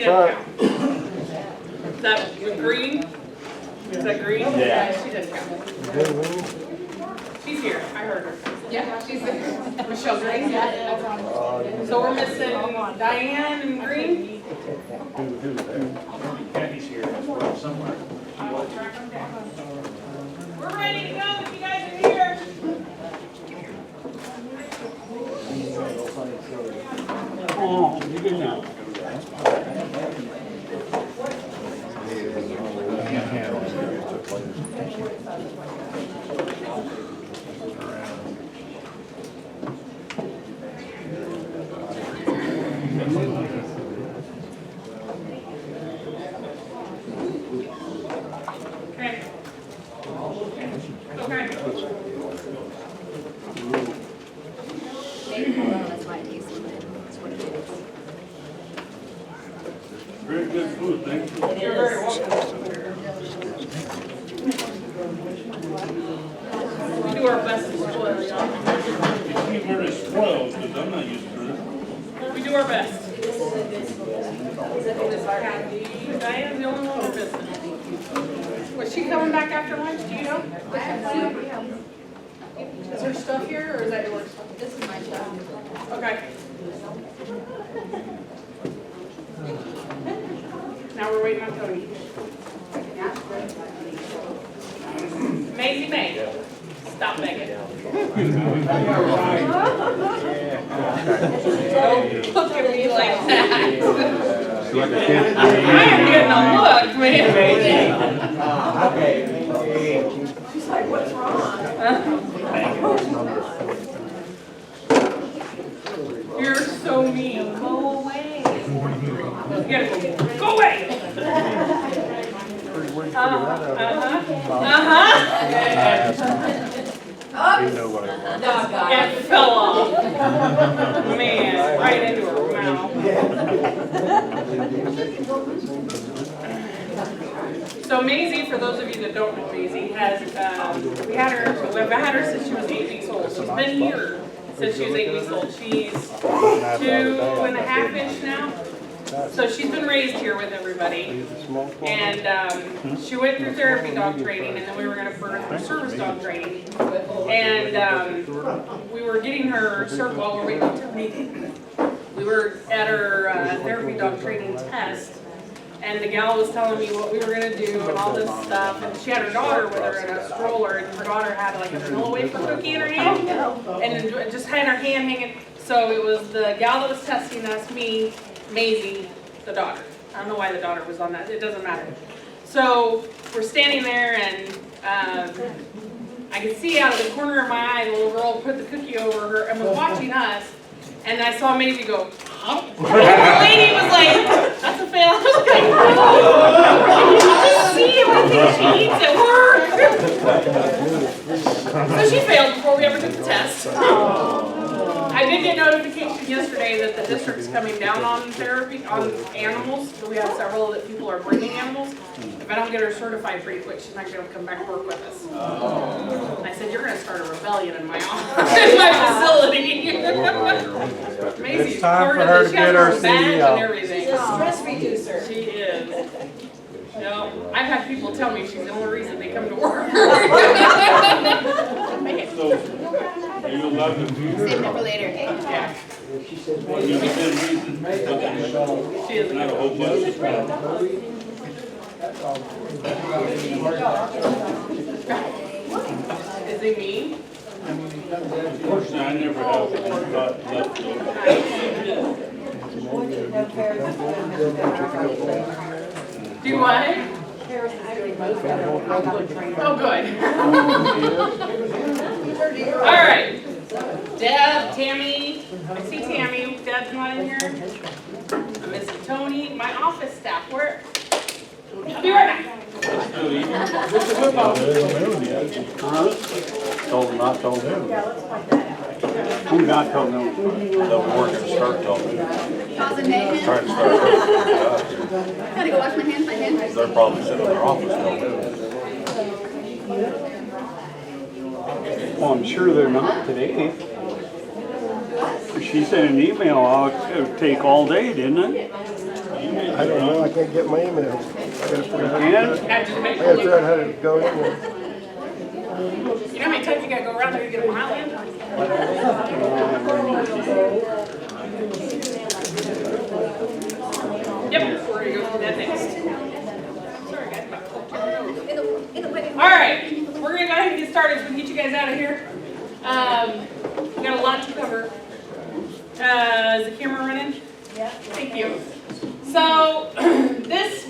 Is that green? Is that green? Yeah. She doesn't count. She's here. I heard her. Yeah, she's there. Michelle Green. So we're missing Diane and Green. Kathy's here somewhere. We're ready to go if you guys are here. Oh, you good now? Okay. Okay. Very good food, thank you. You're very welcome. We do our best to spoil y'all. You keep her as spoiled, because I'm not used to it. We do our best. Diane's the only one we're missing. Was she coming back after lunch? Do you know? Is her stuff here, or is that yours? This is my stuff. Okay. Now we're waiting on Tony. Maisie May. Stop begging. Don't look at me like that. I am getting a look, man. She's like, what's wrong? You're so mean. Go away. You gotta go away. It fell off. Man, right into her mouth. So Maisie, for those of you that don't know Maisie, has we've had her since she was 8 weeks old. She's been here since she was 8 weeks old. She's 2.5-ish now. So she's been raised here with everybody, and she went through therapy dog training, and then we were going to put her through service dog training. And we were getting her while we're waiting to meet. We were at her therapy dog training test, and the gal was telling me what we were going to do and all this stuff. And she had her daughter with her in a stroller, and her daughter had like a vanilla wafer cookie in her hand, and just had her hand hanging. So it was the gal that was testing us, me, Maisie, the daughter. I don't know why the daughter was on that. It doesn't matter. So we're standing there, and I could see out of the corner of my eye the little girl put the cookie over her and was watching us. And I saw Maisie go, huh? And the lady was like, "That's a fail." I was like, "No, you just see everything she eats at work." So she failed before we ever took the test. I did get notification yesterday that the district's coming down on therapy on animals. So we have several that people are bringing animals. If I don't get her certified pretty quick, she's not going to come back to work with us. And I said, "You're going to start a rebellion in my office, in my facility." Maisie's It's time part for of her it. to She get has her her badge CEO. and everything. She's a stress reducer. She is. No, I've had people tell me she's the only reason they come to work. So, are you allowed to do Save it for later. Yeah, well, you said reason, she is. not a whole bunch of people. Is he mean? Fortunately, I never have got left over. Do what? Oh, good. All right. Deb, Tammy. I see Tammy. Deb's not in here. I'm missing Tony. My office staff. Where? I'll be right back. Still eating? Told them, not told him. Who not told them? The board can start told them. Cause and mayhem. Trying to start. Gotta go wash my hands. They're probably sitting in their office now too. Well, I'm sure they're not today. She sent an email out, it would take all day, didn't it? I don't know, I can't get my emails. I gotta figure out how to, Had to make I gotta figure out how to go in there. You know how many times you gotta go around there to get a mile in? Yep, we're gonna go through that next. Sorry guys, about poked your nose. Alright, we're gonna go ahead and get started so we can get you guys out of here. We got a lot to cover. Is the camera running? Yeah. Thank you. So,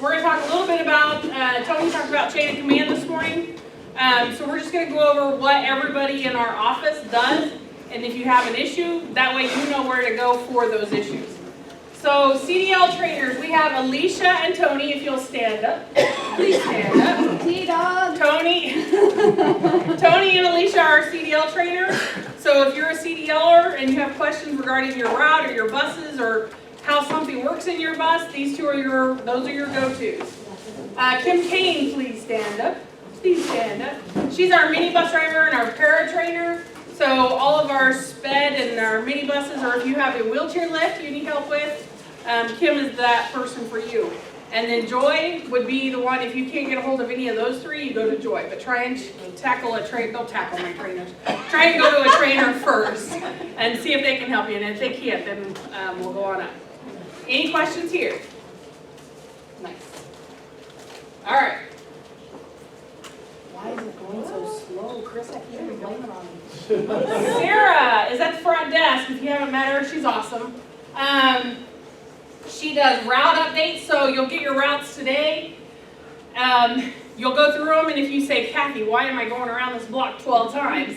we're gonna talk a little bit about, Tony talked about chain of command this morning. So we're just going to go over what everybody in our office does, and if you have an issue, that way you know where to go for those issues. So CDL trainers, we have Alicia and Tony, if you'll stand up. Please stand up. T-Dog. Tony and Alicia are CDL trainers. So if you're a CDLer and you have questions regarding your route or your buses or how something works in your bus, these two are those are your go-tos. Kim Kane, please stand up. Please stand up. She's our minibus driver and our para trainer. So all of our sped and our minibuses, or if you have a wheelchair lift you need help with, Kim is that person for you. And then Joy would be the one, if you can't get a hold of any of those three, you go to Joy. But try and tackle a trainer, don't tackle my trainers. Try and go to a trainer first and see if they can help you. And if they can't, then we'll go on up. Any questions here? Nice. All right. Why is it going so slow? Chris, I can't even blame it on you. Sarah is at the front desk. If you haven't met her, she's awesome. She does route updates, so you'll get your routes today. You'll go through them, and if you say, Kathy, why am I going around this block 12 times?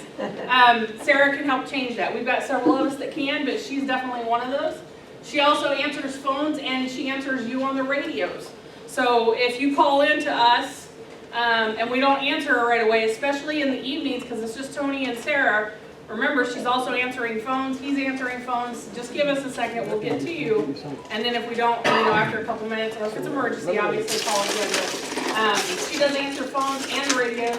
Sarah can help change that. We've got several of us that can, but she's definitely one of those. She also answers phones, and she answers you on the radios. So if you call in to us, and we don't answer her right away, especially in the evenings because it's just Tony and Sarah. Remember, she's also answering phones. He's answering phones. Just give us a second. We'll get to you. And then if we don't, after a couple minutes, or if it's an emergency, obviously call again. She does answer phones and radios.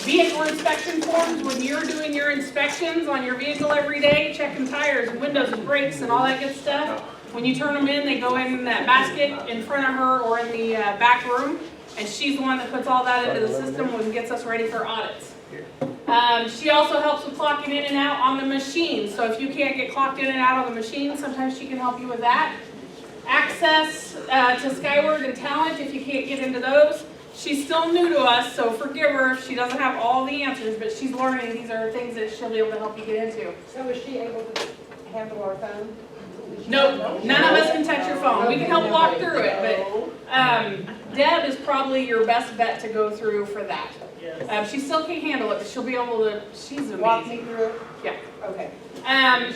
Vehicle inspection forms, when you're doing your inspections on your vehicle every day, checking tires and windows and brakes and all that good stuff. When you turn them in, they go in that basket in front of her or in the back room. And she's the one that puts all that into the system and gets us ready for audits. She also helps with clocking in and out on the machine. So if you can't get clocked in and out on the machine, sometimes she can help you with that. Access to Skyward and Talent, if you can't get into those. She's still new to us, so forgive her if she doesn't have all the answers, but she's learning. These are things that she'll be able to help you get into. So is she able to handle our phone? Nope, none of us can touch your phone. We can help walk through it, but Deb is probably your best bet to go through for that. She still can't handle it, but she'll be able to, she's amazing. Walk me through it? Yeah. Okay.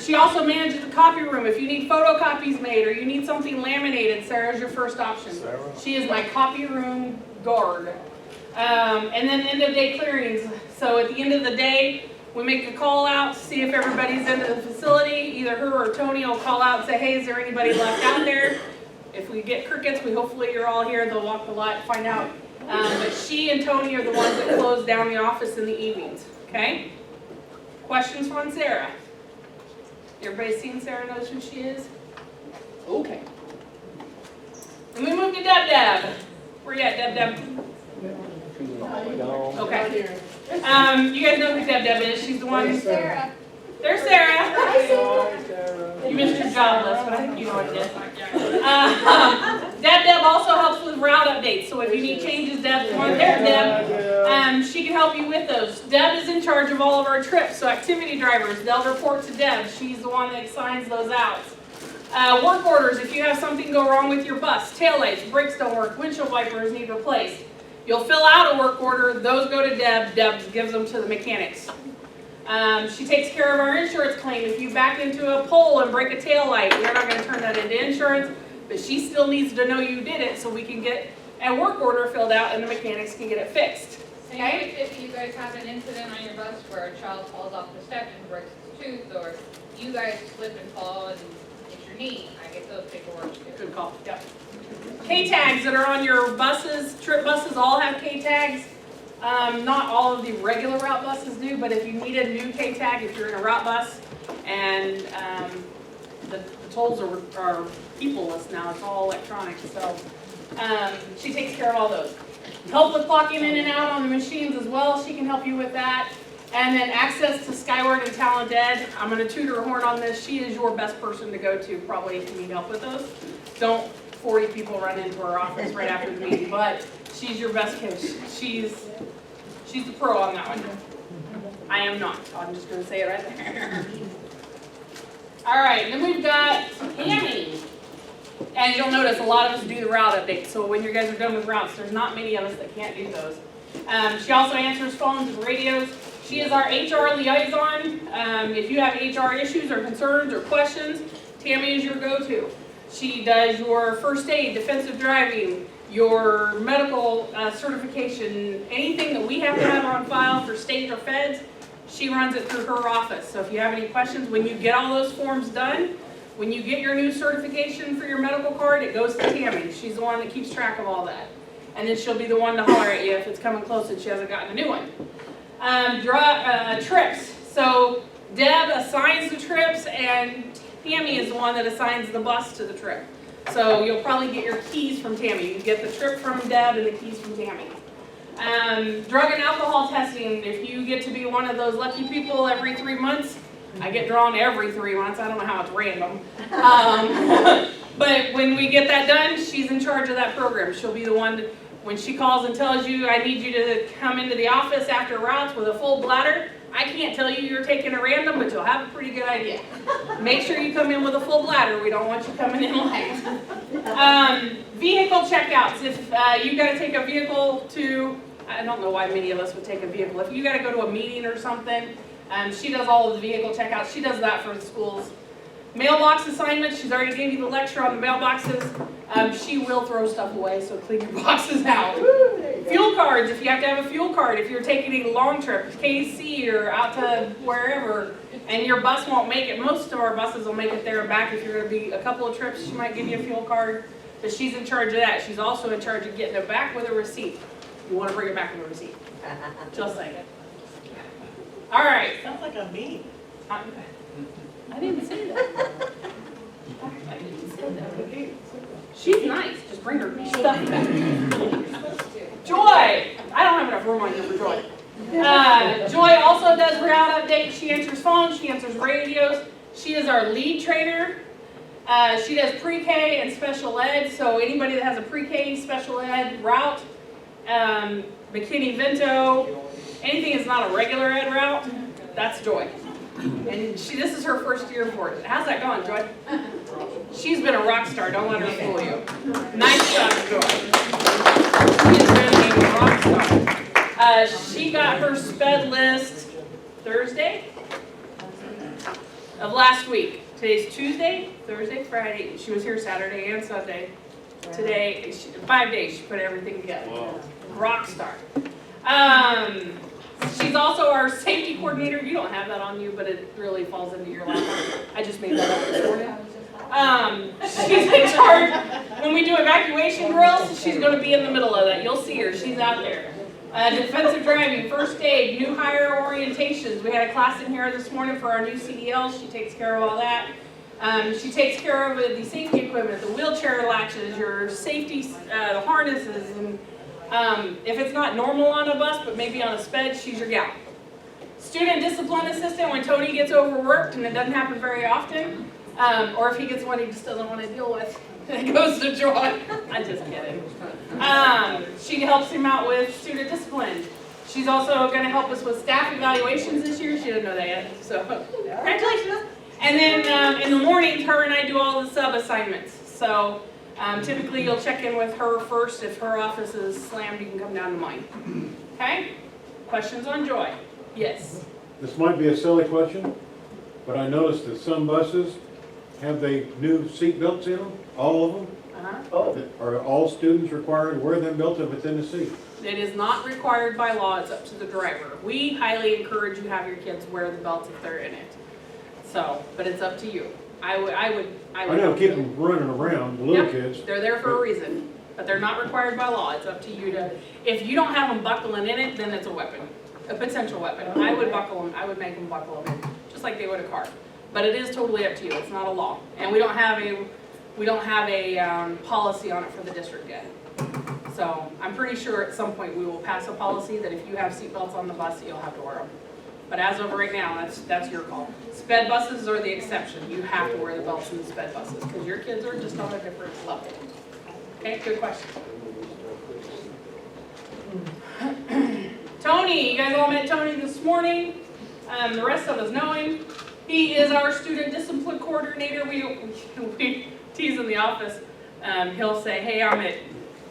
She also manages the copy room. If you need photocopies made or you need something laminated, Sarah's your first option. She is my copy room guard. And then end of day clearings. So at the end of the day, we make a call out, see if everybody's into the facility. Either her or Tony will call out and say, hey, is there anybody left out there? If we get crickets, hopefully you're all here. They'll walk the lot, find out. But she and Tony are the ones that close down the office in the evenings. Okay? Questions from Sarah? Everybody seen Sarah, knows who she is? Okay. And we move to Deb. Where you at, Deb? Okay. You guys know who Deb is. She's the one. Sarah. There's Sarah. You missed your job list, but I think you know what it is. Deb also helps with route updates. So if you need changes, Deb's the one. There's Deb. She can help you with those. Deb is in charge of all of our trips. So activity drivers, they'll report to Deb. She's the one that signs those out. Work orders, if you have something go wrong with your bus, taillights, brakes don't work, windshield wipers need replaced. You'll fill out a work order, those go to Deb, Deb gives them to the mechanics. She takes care of our insurance claim. If you back into a pole and break a tail light, we're not going to turn that into insurance, but she still needs to know you did it so we can get a work order filled out and the mechanics can get it fixed. Okay? If you guys have an incident on your bus where a child falls off the step and breaks his tooth, or you guys slip and fall and get your knee, I get those paperwork too. Good call. Yep. K-tags that are on your buses, trip buses all have K-tags. Not all of the regular route buses do, but if you need a new K-tag, if you're in a route bus and the tolls are peopleless now, it's all electronic, so, she takes care of all those. Help with clocking in and out on the machines as well, she can help you with that. And then access to Skyward and Talent Ed, I'm gonna toot her horn on this, she is your best person to go to probably if you need help with those. Don't 40 people run into her office right after the meeting, but she's your best coach. She's the pro on that one. I am not, I'm just gonna say it right there. All right, then we've got Tammy. And you'll notice a lot of us do the route update, so when you guys are done with routes, there's not many of us that can't do those. She also answers phones and radios. She is our HR liaison. If you have HR issues or concerns or questions, Tammy is your go-to. She does your first aid, defensive driving, your medical certification, anything that we have to have on file for state or feds, she runs it through her office. So if you have any questions, when you get all those forms done, when you get your new certification for your medical card, it goes to Tammy. She's the one that keeps track of all that. And then she'll be the one to holler at you if it's coming close and she hasn't gotten a new one. Trips. So Deb assigns the trips and Tammy is the one that assigns the bus to the trip. So you'll probably get your keys from Tammy. You get the trip from Deb and the keys from Tammy. Drug and alcohol testing. If you get to be one of those lucky people every 3 months, I get drawn every 3 months. I don't know how it's random. But when we get that done, she's in charge of that program. She'll be the one to, when she calls and tells you, I need you to come into the office after routes with a full bladder, I can't tell you you're taking a random, but you'll have a pretty good idea. Make sure you come in with a full bladder. We don't want you coming in light. Vehicle checkouts. If you got to take a vehicle to, I don't know why many of us would take a vehicle. If you got to go to a meeting or something, she does all of the vehicle checkouts. She does that for the schools. Mailbox assignments. She's already gave you the lecture on the mailboxes. She will throw stuff away, so clean your boxes out. Fuel cards. If you have to have a fuel card, if you're taking a long trip, KC or out to wherever, and your bus won't make it. Most of our buses will make it there and back. If you're going to be a couple of trips, she might give you a fuel card. But she's in charge of that. She's also in charge of getting it back with a receipt. You want to bring it back with a receipt. Just saying. All right. Sounds like a me. I didn't say that. I didn't say that. She's nice. Just bring her stuff back. Joy. I don't have enough room on here for Joy. Joy also does route updates. She answers phones. She answers radios. She is our lead trainer. She does pre-K and special ed. So anybody that has a pre-K, special ed route, McKinney-Vento, anything that's not a regular ed route, that's Joy. And this is her first year for it. How's that going, Joy? She's been a rock star. Don't let her fool you. Nice job, Joy. She's been a rock star. She got her sped list Thursday of last week. Today's Tuesday, Thursday, Friday. She was here Saturday and Sunday. Today, 5 days, she put everything together. Wow. Rock star. She's also our safety coordinator. You don't have that on you, but it really falls into your lap. I just made that up this morning. She's in charge. When we do evacuation drills, she's going to be in the middle of that. You'll see her. She's out there. Defensive driving, first aid, new hire orientations. We had a class in here this morning for our new CDLs. She takes care of all that. She takes care of the safety equipment, the wheelchair latches, your safety, the harnesses, and if it's not normal on a bus, but maybe on a sped, she's your gal. Student discipline assistant, when Tony gets overworked, and it doesn't happen very often, or if he gets one he just doesn't want to deal with, it goes to Joy. I'm just kidding. She helps him out with student discipline. She's also going to help us with staff evaluations this year. She didn't know that yet, so congratulations. And then in the mornings, her and I do all the sub assignments. So typically you'll check in with her first. If her office is slammed, you can come down to mine. Okay? Questions on Joy? Yes. This might be a silly question, but I noticed that some buses have they new seat belts in them, all of them. Are all students required to wear them belts if it's in the seat? It is not required by law. It's up to the driver. We highly encourage you have your kids wear the belts if they're in it. So, but it's up to you. I would know, keep them running around, the little kids. They're there for a reason, but they're not required by law. It's up to you to, if you don't have them buckling in it, then it's a weapon, a potential weapon. I would buckle them, I would make them buckle them in, just like they would a car. But it is totally up to you, it's not a law. And we don't have a policy on it for the district yet. So I'm pretty sure at some point we will pass a policy that if you have seatbelts on the bus, you'll have to wear them. But as of right now, that's your call. Sped buses are the exception. You have to wear the belts in the sped buses because your kids are just on a different level. Okay, good question. Tony, you guys all met Tony this morning. The rest of us know him. He is our student discipline coordinator. We tease in the office. He'll say, hey, I'm at,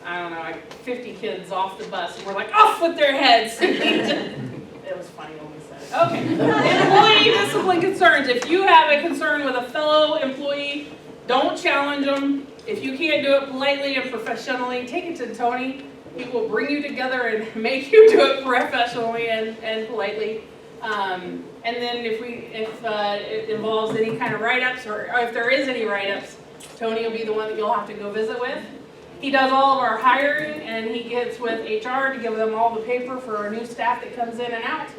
I don't know, like 50 kids off the bus. And we're like, off with their heads. It was funny when we said it. Okay. Employee discipline concerns. If you have a concern with a fellow employee, don't challenge them. If you can't do it politely and professionally, take it to Tony. He will bring you together and make you do it professionally and politely. And then if it involves any kind of write-ups or if there is any write-ups, Tony will be the one that you'll have to go visit with. He does all of our hiring and he gets with HR to give them all the paper for our new staff that comes in and out.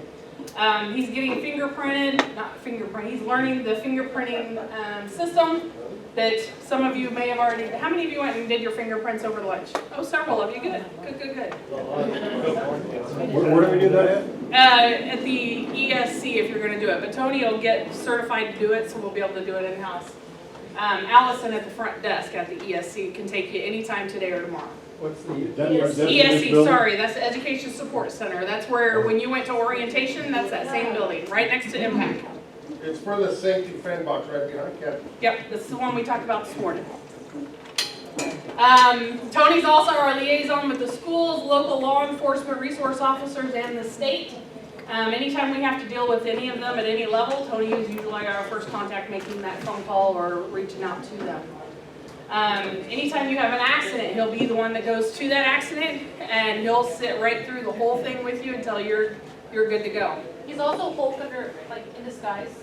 He's getting he's learning the fingerprinting system that some of you may have already, how many of you went and did your fingerprints over lunch? Oh, several of you, good. Where do we do that at? At the ESC if you're gonna do it, but Tony will get certified to do it, so we'll be able to do it in-house. Allison at the front desk at the ESC can take you anytime today or tomorrow. What's the? ESC, sorry, that's the Education Support Center. That's where, when you went to orientation, that's that same building, right next to Impact. It's for the safety fan box right behind Captain. Yep, this is the one we talked about this morning. Tony's also our liaison with the schools, local law enforcement resource officers, and the state. Anytime we have to deal with any of them at any level, Tony is usually our first contact making that phone call or reaching out to them. Anytime you have an accident, he'll be the one that goes to that accident and he'll sit right through the whole thing with you until you're good to go. He's also Hulk under, like, in disguise.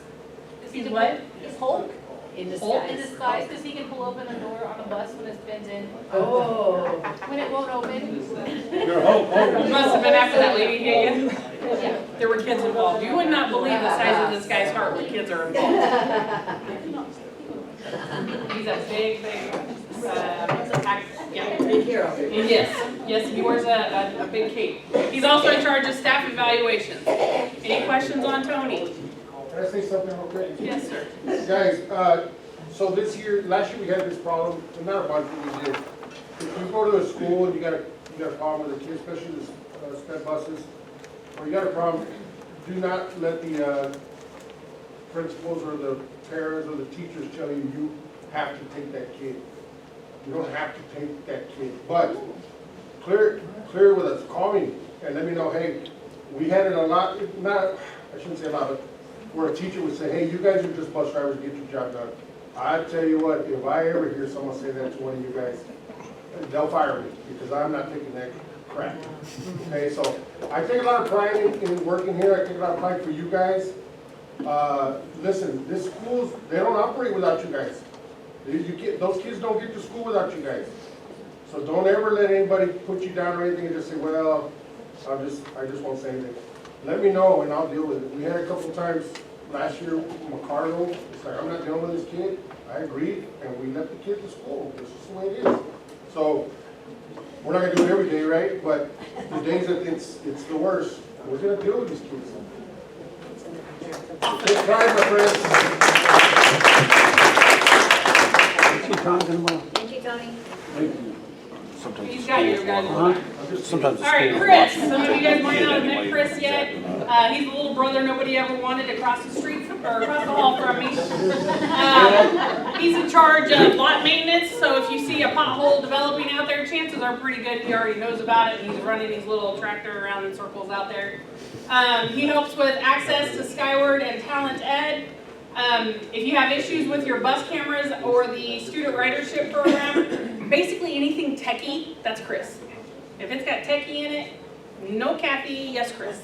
He's what? He's Hulk In in disguise. disguise because he can pull open a door on a bus when it's pinned in. Oh. When it won't open. You're Hulk Hogan. You must have been after that lady, didn't you? Yeah. There were kids involved. You would not believe the size of this guy's heart when kids are involved. He's a big, yeah. Big hero. Yes, he wears a big cape. He's also in charge of staff evaluations. Any questions on Tony? Can I say something real quick? Yes, sir. Guys, so last year we had this problem, and not a bunch, but we did. If you go to a school and you got a problem with a kid, especially the sped buses, or you got a problem, do not let the principals or the parents or the teachers tell you you have to take that kid. You don't have to take that kid, but clear with us, call me and let me know, hey, we had it a lot, I shouldn't say a lot, but where a teacher would say, hey, you guys are just bus drivers, get your job done. I tell you what, if I ever hear someone say that to one of you guys, they'll fire me because I'm not taking that crap. Okay, so I take a lot of pride in working here. I take a lot of pride for you guys. Listen, this schools, they don't operate without you guys. Those kids don't get to school without you guys. So don't ever let anybody put you down or anything and just say, well, I just won't say anything. Let me know and I'll deal with it. We had a couple times last year with McCarlo. It's like, I'm not dealing with this kid. I agreed, and we let the kid to school. This is the way it is. So we're not gonna do it every day, right? But the days that it's the worst, we're gonna deal with these kids. Take pride, my friends. Thank you, Tony. He's got you guys. Sometimes All right, Chris. Some of you guys might not have met Chris yet. He's the little brother nobody ever wanted across the street or across the hall from me. He's in charge of lot maintenance, so if you see a pothole developing out there, chances are pretty good he already knows about it. And he's running his little tractor around in circles out there. He helps with access to Skyward and Talent Ed. If you have issues with your bus cameras or the student ridership program, basically anything techie, that's Chris. If it's got techie in it, no Kathy, yes Chris.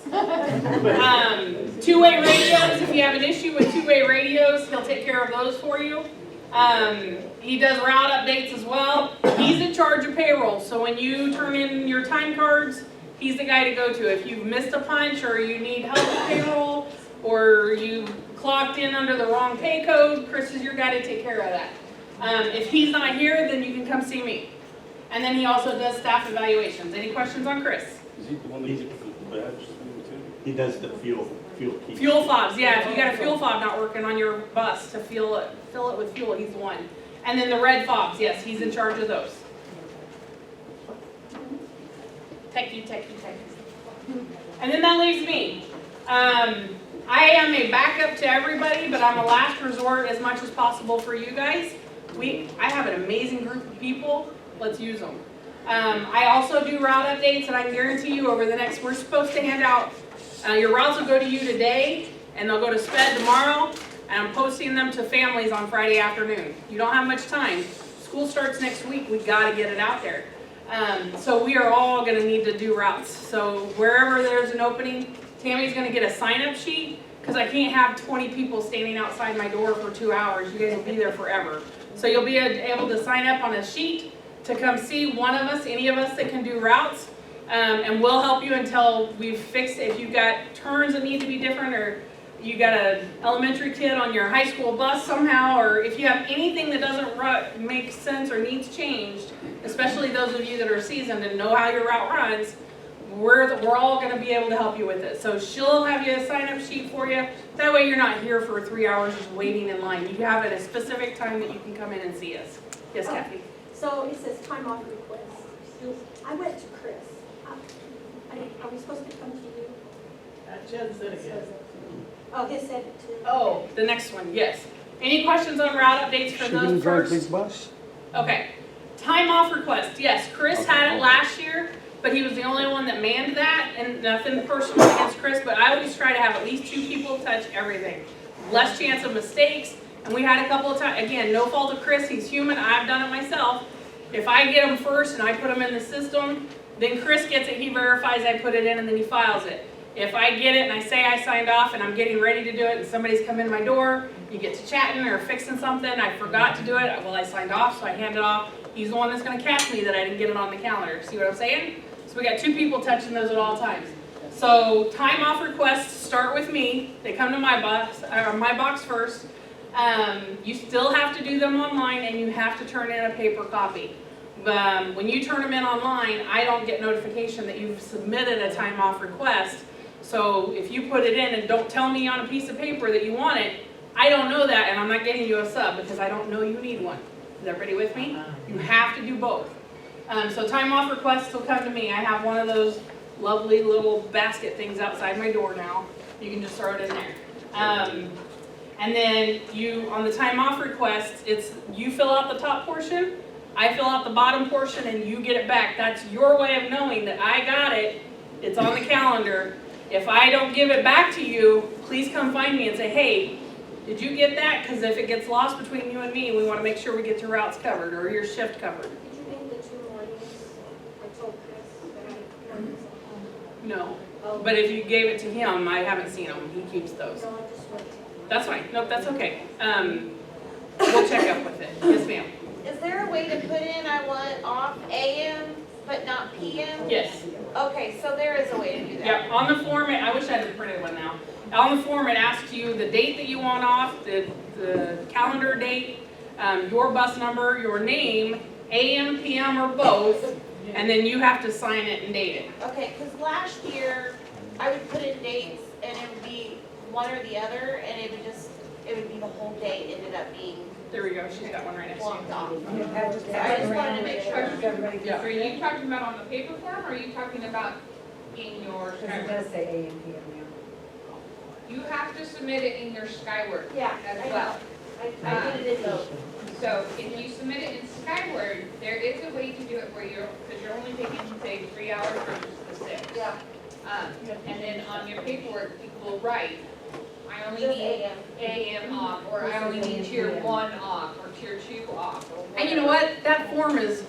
Two-way radios, if you have an issue with two-way radios, he'll take care of those for you. He does route updates as well. He's in charge of payroll, so when you turn in your time cards, he's the guy to go to. If you've missed a punch or you need help with payroll, or you clocked in under the wrong pay code, Chris is your guy to take care of that. If he's not here, then you can come see me. And then he also does staff evaluations. Any questions on Chris? Is he the one that gets the badge too? He does the fuel key. Fuel fobs, yeah, if you got a fuel fob not working on your bus to fill it with fuel, he's the one. And then the red fobs, yes, he's in charge of those. Techie. And then that leaves me. I am a backup to everybody, but I'm a last resort as much as possible for you guys. I have an amazing group of people. Let's use them. I also do route updates, and I can guarantee you over the next, we're supposed to hand out, your routes will go to you today, and they'll go to SPED tomorrow, and I'm posting them to families on Friday afternoon. You don't have much time. School starts next week, we gotta get it out there. So we are all gonna need to do routes. So wherever there's an opening, Tammy's gonna get a sign-up sheet, because I can't have 20 people standing outside my door for 2 hours. You guys will be there forever. So you'll be able to sign up on a sheet to come see one of us, any of us that can do routes, and we'll help you until we've fixed it. If you've got turns that need to be different, or you got an elementary kid on your high school bus somehow, or if you have anything that doesn't make sense or needs changed, especially those of you that are seasoned and know how your route runs, we're all going to be able to help you with it. So she'll have you a sign-up sheet for you. That way you're not here for 3 hours just waiting in line. You have it at a specific time that you can come in and see us. Yes, Kathy? So it says time off request. I went to Chris. Are we supposed to come to you? Jen said again. Oh, he said it too. Oh, the next one, yes. Any questions on route updates for those first? bus? Okay. Time off request, yes. Chris had it last year, but he was the only one that manned that, and nothing personal against Chris, but I always try to have at least 2 people touch everything. Less chance of mistakes, and we had a couple of times, again, no fault of Chris, he's human, I've done it myself. If I get them first and I put them in the system, then Chris gets it, he verifies I put it in, and then he files it. If I get it and I say I signed off and I'm getting ready to do it and somebody's come in my door, you get to chatting or fixing something, I forgot to do it, well, I signed off, so I hand it off. He's the one that's gonna catch me that I didn't get it on the calendar. See what I'm saying? So we got 2 people touching those at all times. So time off requests start with me. They come to my box first. You still have to do them online, and you have to turn in a paper copy. When you turn them in online, I don't get notification that you've submitted a time off request. So if you put it in and don't tell me on a piece of paper that you want it, I don't know that, and I'm not getting you a sub because I don't know you need one. Is everybody with me? You have to do both. So time off requests will come to me. I have one of those lovely little basket things outside my door now. You can just throw it in there. And then on the time off requests, you fill out the top portion, I fill out the bottom portion, and you get it back. That's your way of knowing that I got it. It's on the calendar. If I don't give it back to you, please come find me and say, hey, did you get that? Because if it gets lost between you and me, we want to make sure we get your routes covered or your shift covered. Did you make the 2 mornings? I told Chris that I wanted some. No. Oh. But if you gave it to him, I haven't seen them. He keeps those. No, I just went to. That's fine. Nope, that's okay. We'll check up with it. Yes, ma'am. Is there a way to put in I want off AM but not PM? Yes. Okay, so there is a way to do that. Yep. On the form, I wish I had a printed one now. On the form, it asks you the date that you want off, the calendar date, your bus number, your name, AM, PM, or both, and then you have to sign it and date it. Okay, because last year I would put in dates and it would be one or the other, and it would be the whole day ended up being There we go. She's got one right next to blocked you. off. I just So I just wanted to make sure. Yeah. Are you talking about on the paper form, or are you talking about in your Because it Skyward? does say AM, PM now. You have to submit it in your Skyward Yeah, as I know. well. I did it in those. So if you submit it in Skyward, there is a way to do it where because you're only taking, say, 3 hours versus the 6. Yeah, And then on your paperwork, you will write, I only just need AM. AM off, or I only need tier 1 off, or tier 2 off, or whatever. And you know what? That form is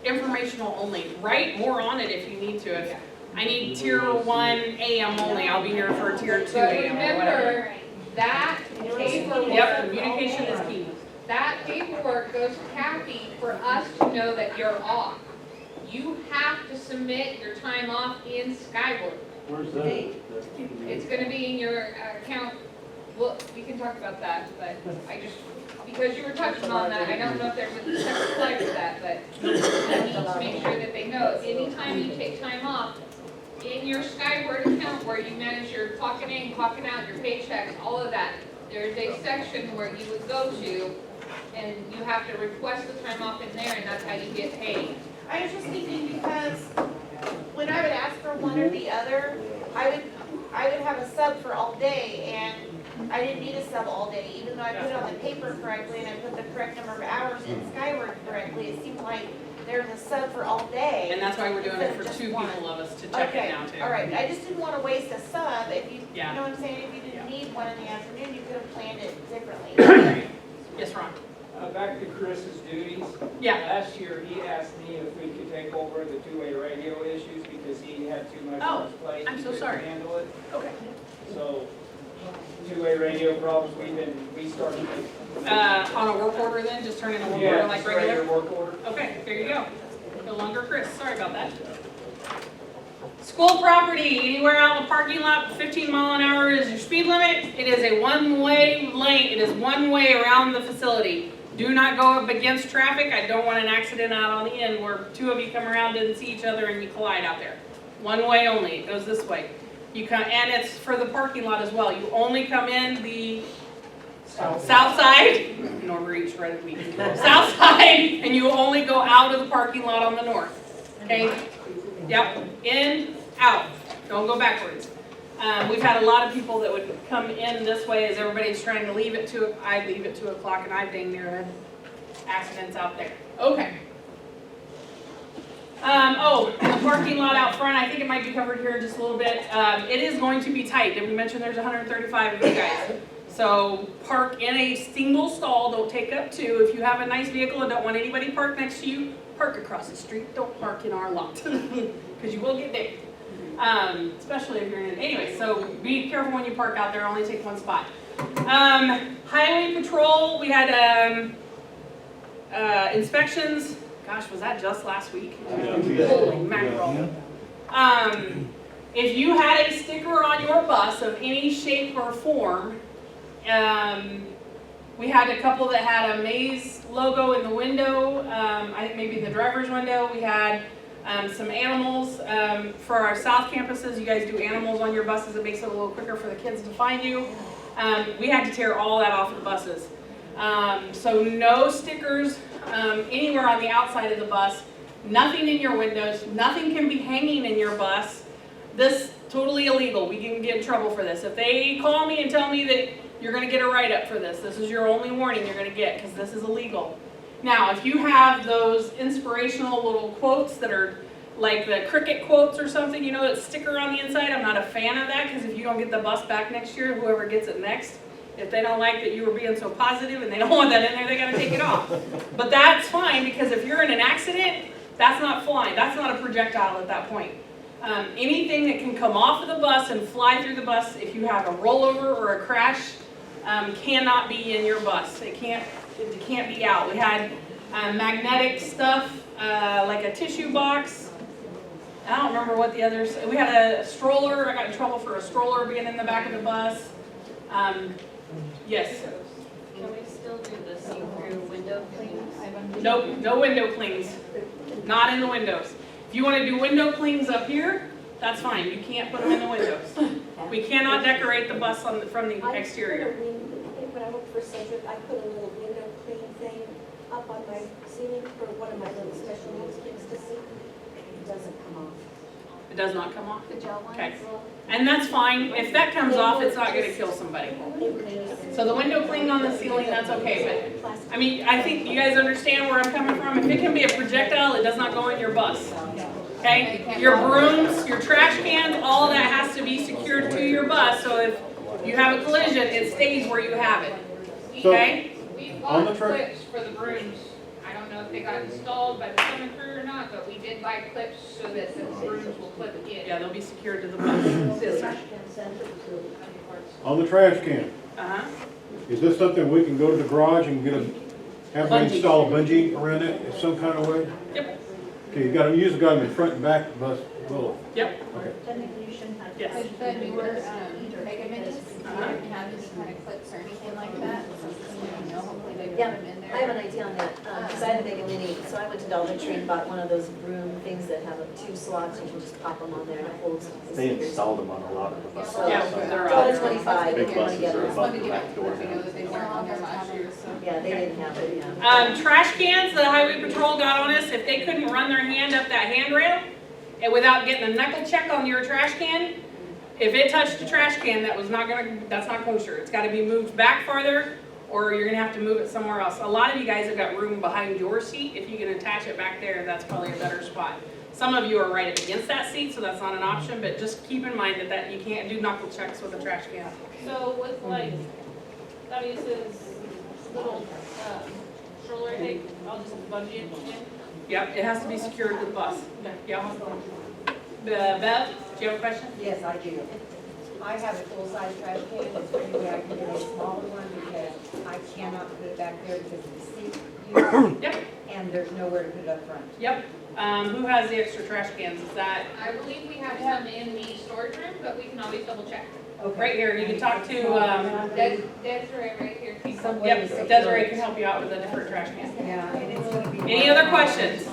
informational only. Write more on it if you need to. If I need tier 1 AM only, I'll be here for tier 2 But AM or whatever. remember, that paperwork. Yep, communication is key. That paperwork goes to Kathy for us to know that you're off. You have to submit your time off in Skyward. Where's that? It's gonna be in your account, well, we can talk about that, but I just, because you were touching on that, I don't know if there's a separate slide for that, but I need to make sure that they know, anytime you take time off, in your Skyward account where you manage your clocking in, clocking out, your paychecks, all of that, there's a section where you would go to, and you have to request the time off in there, and that's how you get paid. I was just thinking because when I would ask for one or the other, I would have a sub for all day, and I didn't need a sub all day, even though I put it on the paper correctly and I put the correct number of hours in Skyward correctly, it seemed like there's a sub for all day. And that's why we're doing it for Just two one. people of us to check it now too. All right, I just didn't want to waste a sub if you, you Yeah. know what I'm saying, if you didn't need one in the afternoon, you could have planned it differently. Yes, Ron? Back to Chris's duties. Yeah. Last year, he asked me if we could take over the two-way radio issues because he had too much on his plate. I'm He so couldn't sorry. handle it. Okay. So, two-way radio problems, we started. On a work order then, just turn in a work order like just regular? work order. Okay, there you go. No longer Chris, sorry about that. School property, anywhere out in the parking lot, 15 mile an hour is your speed limit. It is a one-way lane, it is one way around the facility. Do not go up against traffic. I don't want an accident out on the end where two of you come around, didn't see each other, and you collide out there. One way only, it goes this way. You come, and it's for the parking lot as well. You only come in the south side, North East, right at me. South side, and you only go out of the parking lot on the north. Okay? Yep, in, out. Don't go backwards. We've had a lot of people that would come in this way as everybody's trying to leave at 2. I leave at 2 o'clock, and I've dang near had accidents out there. Okay. Oh, and the parking lot out front, I think it might be covered here just a little bit. It is going to be tight. Did we mention there's 135 of you guys? So park in a single stall. Don't take up 2. If you have a nice vehicle and don't want anybody parked next to you, park across the street. Don't park in our lot because you will get dinged. Especially if you're in, anyway, so be careful when you park out there, only take one spot. Highway patrol, we had inspections, gosh, was that just last week? Holy mackerel. If you had a sticker on your bus of any shape or form, we had a couple that had a Maze logo in the window, I think maybe the driver's window. We had some animals for our south campuses. You guys do animals on your buses. It makes it a little quicker for the kids to find you. We had to tear all that off of the buses. So no stickers anywhere on the outside of the bus. Nothing in your windows. Nothing can be hanging in your bus. This totally illegal. We can get in trouble for this. If they call me and tell me that you're going to get a write-up for this, this is your only warning you're going to get because this is illegal. Now, if you have those inspirational little quotes that are like the cricket quotes or something, you know, that sticker on the inside, I'm not a fan of that because if you don't get the bus back next year, whoever gets it next, if they don't like that you were being so positive and they don't want that in there, they got to take it off. But that's fine because if you're in an accident, that's not flying. That's not a projectile at that point. Anything that can come off of the bus and fly through the bus, if you have a rollover or a crash, cannot be in your bus. It can't be out. We had magnetic stuff, like a tissue box. I don't remember what the others, we had a stroller. I got in trouble for a stroller being in the back of the bus. Yes? Can we still do the see-through window cleans? Nope, no window clings. Not in the windows. If you want to do window clings up here, that's fine. You can't put them in the windows. We cannot decorate the bus from the exterior. When I worked for Cedric, I put a little window clean thing up on my ceiling for one of my little special needs kids to see. It doesn't come off. It does not come off? The gel ones? Okay. And that's fine. If that comes off, it's not going to kill somebody. So the window cling on the ceiling, that's okay. But I mean, I think you guys understand where I'm coming from. If it can be a projectile, it does not go in your bus. Okay? Your brooms, your trash cans, all that has to be secured to your bus. So if you have a collision, it stays where you have it. Okay? We On the bought truck- clips for the brooms. I don't know if they got installed by the summer crew or not, but we did buy clips so that the brooms will clip in. Yeah, they'll be secured to the bus. On the trash can, Uh-huh. is this something we can go to the garage and have them Bungee. install a bungee around it in some kind of way? Yep. Okay, you usually got them in front and back of the bus, both. Yep. Okay. Yes. With the newer, mega minis, they don't have any kind of clips or anything like that, so, you know, hopefully they put Yeah, them in there. I have an idea on that, because I had a Mega Mini, so I went to Dollar Tree and bought one of those broom things that have 2 slots, you can just pop them on there and it holds. the They speakers. installed them on a lot of the buses. Yeah, so they're $1.25, Big if you want to buses get are them. above the back door You know, now. that they weren't on there last year, so. Yeah, they didn't have it, yeah. Trash cans, the highway patrol got on us, if they couldn't run their hand up that handrail and without getting a knuckle check on your trash can, if it touched the trash can, that's not kosher. It's gotta be moved back farther, or you're gonna have to move it somewhere else. A lot of you guys have got room behind your seat. If you can attach it back there, that's probably a better spot. Some of you are right up against that seat, so that's not an option, but just keep in mind that you can't do knuckle checks with a trash can. So with like, Thaddeus's little, stroller, hey, I'll just bungee it in. Yep, it has to be secured to the bus. Yep. Bev, do you have a question? Yes, I do. I have a full-size trash can, is there any way I can get a smaller one, because I cannot put it back there because of the seat use, Yep, and there's nowhere to put it up front. yep. Who has the extra trash cans? Is that I believe we have some in the storage room, but we can always double check. right here? You can talk to, Desiree right here. can come. yep, Desiree can help you out with a different trash can. Yeah, and it's gonna be. Any other questions?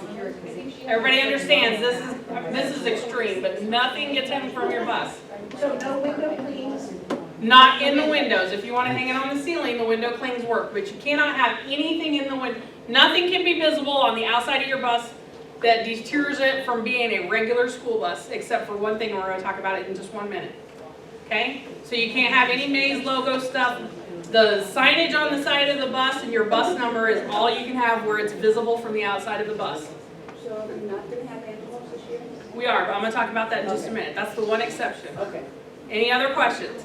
Everybody understands this is extreme, but nothing gets in from your bus. So no window cleans? Not in the windows. If you want to hang it on the ceiling, the window clings work, but you cannot have anything in the window. Nothing can be visible on the outside of your bus that deters it from being a regular school bus, except for one thing, we're going to talk about it in just 1 minute. Okay? So you can't have any Maze logo stuff. The signage on the side of the bus and your bus number is all you can have where it's visible from the outside of the bus. So are we not going to have animals this year? We are, but I'm going to talk about that in just a minute. That's the one exception. Okay. Any other questions?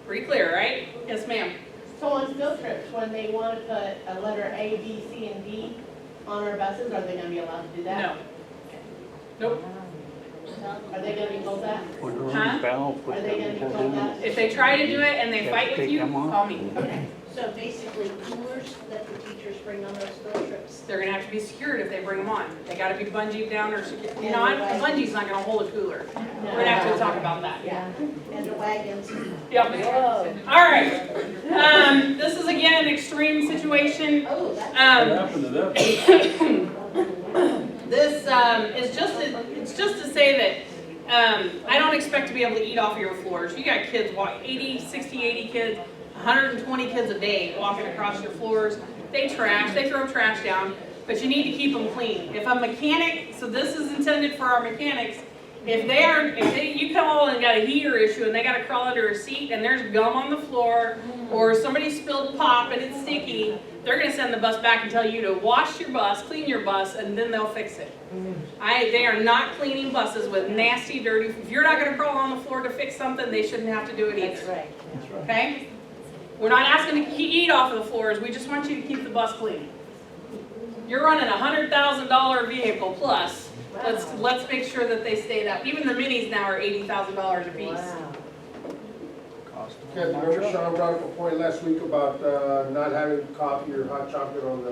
Pretty clear, right? Yes, ma'am. So on field trips, when they want to put a letter A, B, C, and D on our buses, are they going to be allowed to do that? No. Nope. Are they going to be told that? Huh? Are they going to be told that? If they try to do it and they fight with you, call me. So basically, coolers that the teachers bring on those field trips. They're gonna have to be secured if they bring them on. They gotta be bungeed down or secured. Not, a bungee's not gonna hold a cooler. We're gonna have to talk about that. Yeah, and the wagons. Yep. All right. This is again an extreme situation. Oh, that's. What happened to that? This it's just to say that I don't expect to be able to eat off of your floors. You got kids, 80, 60, 80 kids, 120 kids a day walking across your floors. They throw trash down, but you need to keep them clean. If a mechanic, so this is intended for our mechanics, you come on and got a heater issue and they got to crawl under a seat and there's gum on the floor or somebody spilled pop and it's sticky, they're going to send the bus back and tell you to wash your bus, clean your bus, and then they'll fix it. They are not cleaning buses with nasty, dirty, if you're not going to crawl on the floor to fix something, they shouldn't have to do it either. That's right. Okay? We're not asking to eat off of the floors, we just want you to keep the bus clean. You're running a $100,000 vehicle plus. Let's make sure that they stay that. Even the minis now are $80,000 a piece. Wow. Okay, remember Sean brought up a point last week about not having coffee or hot chocolate on the